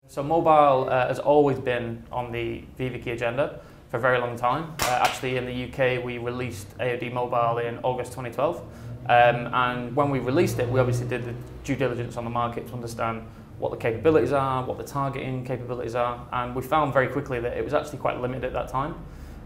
So mobile has always been on the VivaKi agenda for a very long time. Actually in the UK we released AOD Mobile in August 2012 and when we released it we obviously did the due diligence on the market to understand what the capabilities are, what the targeting capabilities are, and we found very quickly that it was actually quite limited at that time.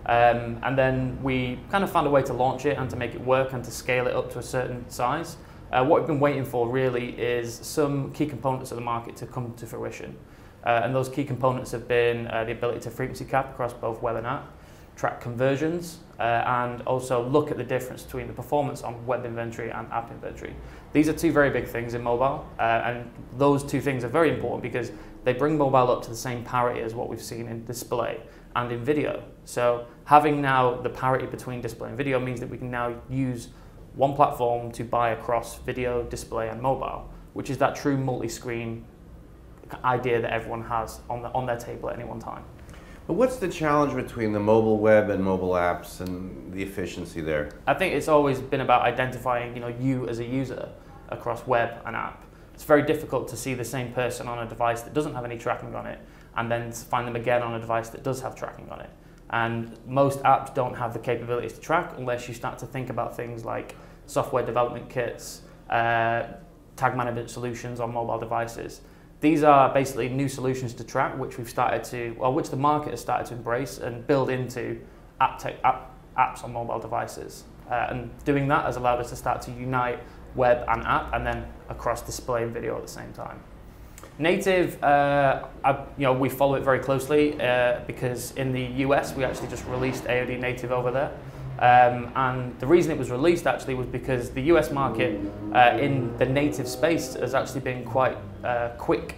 And then we kind of found a way to launch it and to make it work and to scale it up to a certain size. What we've been waiting for really is some key components of the market to come to fruition. And those key components have been the ability to frequency cap across both web and app, track conversions, and also look at the difference between the performance on web inventory and app inventory. These are two very big things in mobile, and those two things are very important because they bring mobile up to the same parity as what we've seen in display and in video. So having now the parity between display and video means that we can now use one platform to buy across video, display and mobile, which is that true multi-screen idea that everyone has on their table at any one time. But what's the challenge between the mobile web and mobile apps and the efficiency there? I think it's always been about identifying you as a user across web and app. It's very difficult to see the same person on a device that doesn't have any tracking on it and then find them again on a device that does have tracking on it. And most apps don't have the capabilities to track unless you start to think about things like software development kits, tag management solutions on mobile devices. These are basically new solutions to track, which we've started to, well, which the market has started to embrace and build into apps on mobile devices. And doing that has allowed us to start to unite web and app, and then across display and video at the same time. Native, we follow it very closely because in the US we actually just released AOD Native over there. And the reason it was released actually was because the US market in the native space has actually been quite quick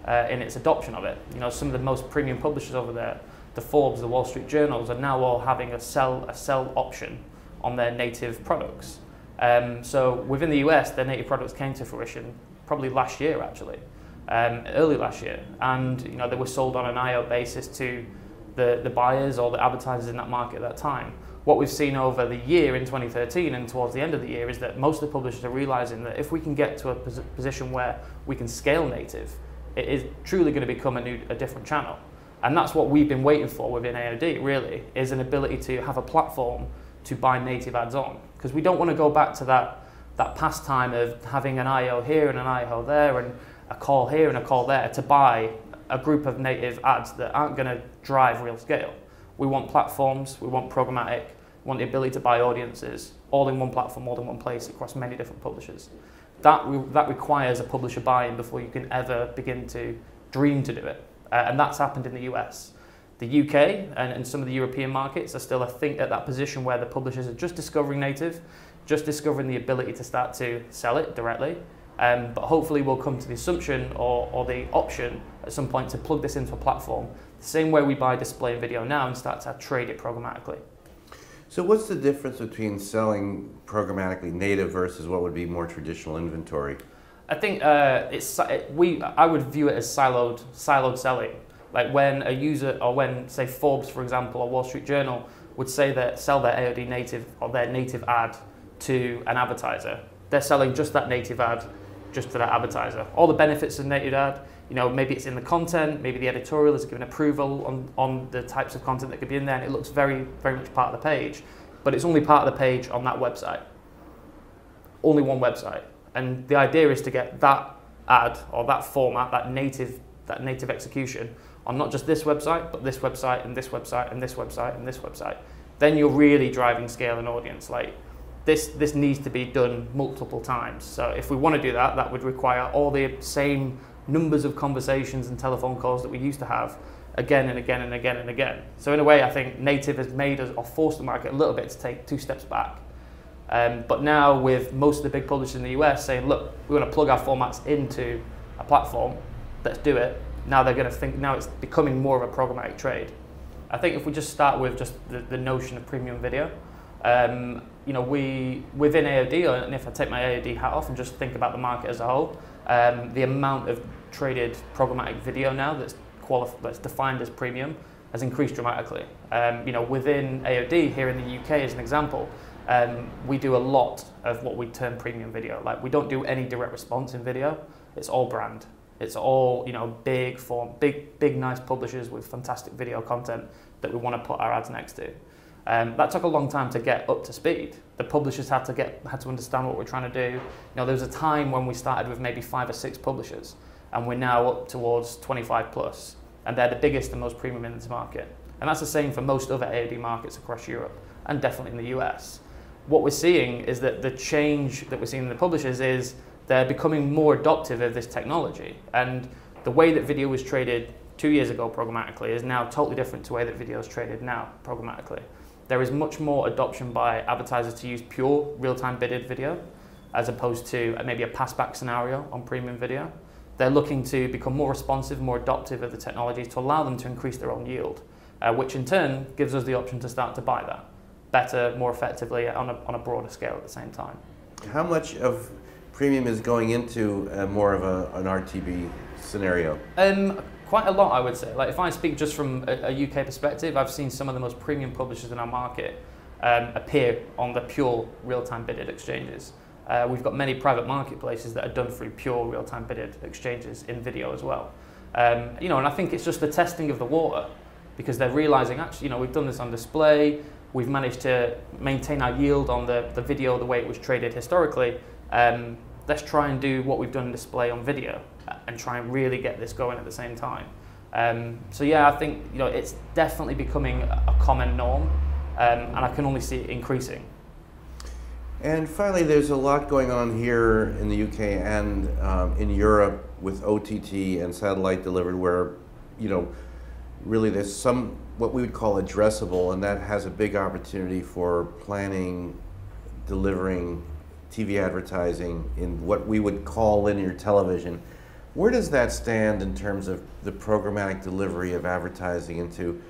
in its adoption of it. Some of the most premium publishers over there, the Forbes, the Wall Street Journals, are now all having a sell option on their native products. So within the US, their native products came to fruition probably last year actually, early last year, and they were sold on an IO basis to the buyers or the advertisers in that market at that time. What we've seen over the year in 2013 and towards the end of the year is that most of the publishers are realizing that if we can get to a position where we can scale native, it is truly going to become a different channel. And that's what we've been waiting for within AOD, really, is an ability to have a platform to buy native ads on. Because we don't want to go back to that past time of having an IO here and an IO there and a call here and a call there to buy a group of native ads that aren't going to drive real scale. We want platforms, we want programmatic, we want the ability to buy audiences, all in one platform, all in one place across many different publishers. That requires a publisher buy-in before you can ever begin to dream to do it. And that's happened in the US. The UK and some of the European markets are still, I think, at that position where the publishers are just discovering native, just discovering the ability to start to sell it directly. But hopefully we'll come to the assumption or the option at some point to plug this into a platform, the same way we buy display and video now, and start to trade it programmatically. So what's the difference between selling programmatically native versus what would be more traditional inventory? I think I would view it as siloed selling. Like when a user, or when, say, Forbes, for example, or Wall Street Journal would say that sell their AOD native or their native ad to an advertiser, they're selling just that native ad just to that advertiser. All the benefits of native ad, maybe it's in the content, maybe the editorial is given approval on the types of content that could be in there, and it looks very, very much part of the page, but it's only part of the page on that website. Only one website. And the idea is to get that ad or that format, that native execution on not just this website, but this website and this website and this website and this website. Then you're really driving scale and audience. Like this needs to be done multiple times. So if we want to do that, that would require all the same numbers of conversations and telephone calls that we used to have again and again and again and again. So in a way, I think native has made us, or forced the market a little bit to take 2 steps back. But now with most of the big publishers in the US saying, look, we want to plug our formats into a platform, let's do it. Now they're going to think, now it's becoming more of a programmatic trade. I think if we just start with just the notion of premium video, we, within AOD, and if I take my AOD hat off and just think about the market as a whole, the amount of traded programmatic video now that's defined as premium has increased dramatically. Within AOD here in the UK, as an example, we do a lot of what we term premium video. Like, we don't do any direct response in video, it's all brand. It's all, you know, big form, big nice publishers with fantastic video content that we want to put our ads next to. That took a long time to get up to speed. The publishers had to understand what we're trying to do. You know, there was a time when we started with maybe 5 or 6 publishers, and we're now up towards 25 plus, and they're the biggest and most premium in this market. And that's the same for most other AOD markets across Europe, and definitely in the US. What we're seeing is that the change that we're seeing in the publishers is they're becoming more adoptive of this technology. And the way that video was traded 2 years ago programmatically is now totally different to the way that video is traded now programmatically. There is much more adoption by advertisers to use pure real-time bidded video as opposed to maybe a pass-back scenario on premium video. They're looking to become more responsive, more adoptive of the technology to allow them to increase their own yield, which in turn gives us the option to start to buy that better, more effectively on a broader scale at the same time. How much of premium is going into more of an RTB scenario? Quite a lot, I would say. Like, if I speak just from a UK perspective, I've seen some of the most premium publishers in our market appear on the pure real-time bidded exchanges. We've got many private marketplaces that are done through pure real-time bidded exchanges in video as well. You know, and I think it's just the testing of the water, because they're realizing, actually, you know, we've done this on display, we've managed to maintain our yield on the video the way it was traded historically. Let's try and do what we've done in display on video and try and really get this going at the same time. So yeah, I think, you know, it's definitely becoming a common norm, and I can only see it increasing. And finally, there's a lot going on here in the UK and in Europe with OTT and satellite delivered, where, you know, really there's some what we would call addressable, and that has a big opportunity for planning, delivering TV advertising in what we would call linear television. Where does that stand in terms of the programmatic delivery of advertising into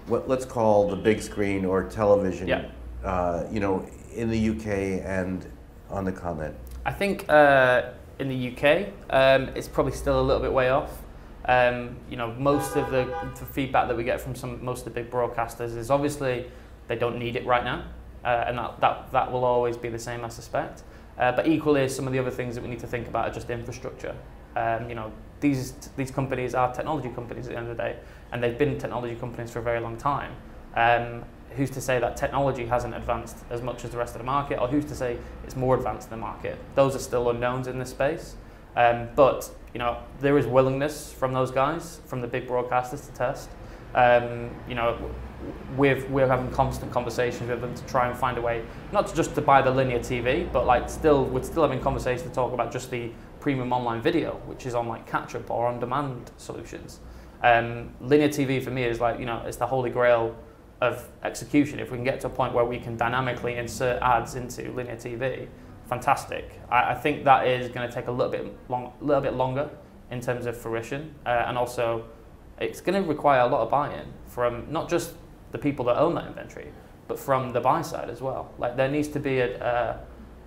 what let's call the big screen or television, yeah. You know, in the UK and on the continent? I think in the UK, it's probably still a little bit way off. You know, most of the feedback that we get from most of the big broadcasters is obviously they don't need it right now, and that will always be the same, I suspect. But equally, some of the other things that we need to think about are just infrastructure. You know, these companies are technology companies at the end of the day, and they've been technology companies for a very long time. Who's to say that technology hasn't advanced as much as the rest of the market, or who's to say it's more advanced than the market? Those are still unknowns in this space. But you know, there is willingness from those guys, from the big broadcasters, to test. You know, we're having constant conversations with them to try and find a way, not just to buy the linear TV, but like we're still having conversations to talk about just the premium online video, which is on like catch-up or on-demand solutions. Linear TV for me is like, you know, it's the holy grail of execution. If we can get to a point where we can dynamically insert ads into linear TV, fantastic. I think that is going to take a little bit longer in terms of fruition, and also it's going to require a lot of buy-in from not just the people that own that inventory, but from the buy side as well. Like, there needs to be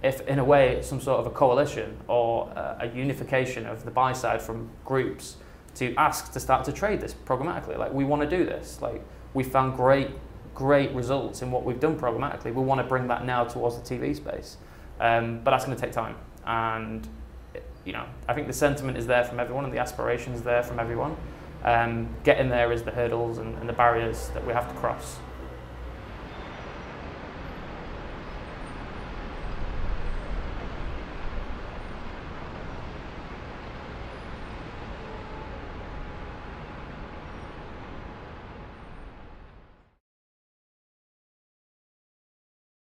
if in a way some sort of a coalition or a unification of the buy side from groups to ask to start to trade this programmatically. Like, we want to do this. Like, we found great results in what we've done programmatically. We want to bring that now towards the TV space. But that's going to take time, and you know, I think the sentiment is there from everyone, and the aspiration is there from everyone. Getting there is the hurdles and the barriers that we have to cross.